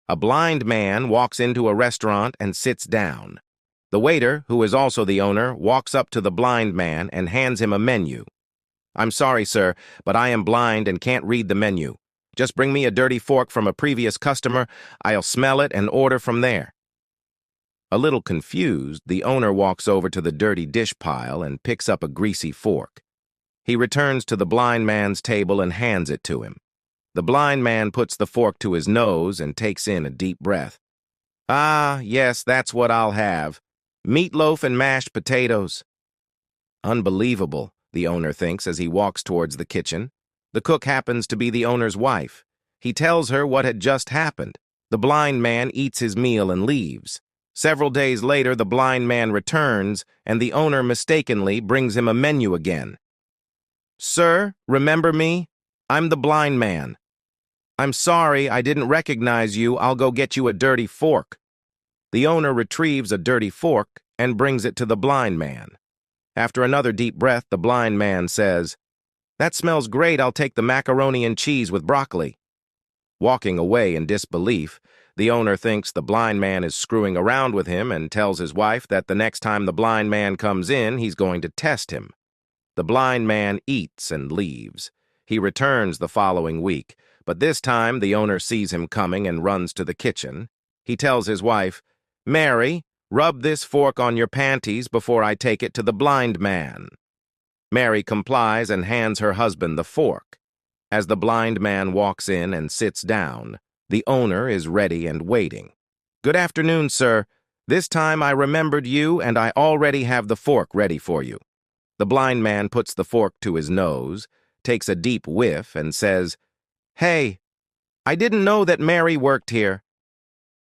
A blind man walks into a restaurant and sits down. The waiter, who is also the owner, walks up to the blind man and hands him a menu. "I'm sorry, sir, but I am blind and can't read the menu. Just bring me a dirty fork from a previous customer. I'll smell it and order from there." A little confused, the owner walks over to the dirty dish pile and picks up a greasy fork. He returns to the blind man's table and hands it to him. The blind man puts the fork to his nose and takes in a deep breath. "Ah, yes, that's what I'll have. Meatloaf and mashed potatoes." Unbelievable, the owner thinks as he walks towards the kitchen. The cook happens to be the owner's wife. He tells her what had just happened. The blind man eats his meal and leaves. Several days later, the blind man returns, and the owner mistakenly brings him a menu again. "Sir, remember me? I'm the blind man. I'm sorry, I didn't recognize you. I'll go get you a dirty fork." The owner retrieves a dirty fork and brings it to the blind man. After another deep breath, the blind man says, "That smells great. I'll take the macaroni and cheese with broccoli." Walking away in disbelief, the owner thinks the blind man is screwing around with him and tells his wife that the next time the blind man comes in, he's going to test him. The blind man eats and leaves. He returns the following week, but this time the owner sees him coming and runs to the kitchen. He tells his wife, "Mary, rub this fork on your panties before I take it to the blind man." Mary complies and hands her husband the fork. As the blind man walks in and sits down, the owner is ready and waiting. "Good afternoon, sir. This time I remembered you and I already have the fork ready for you." The blind man puts the fork to his nose, takes a deep whiff, and says, "Hey, I didn't know that Mary worked here.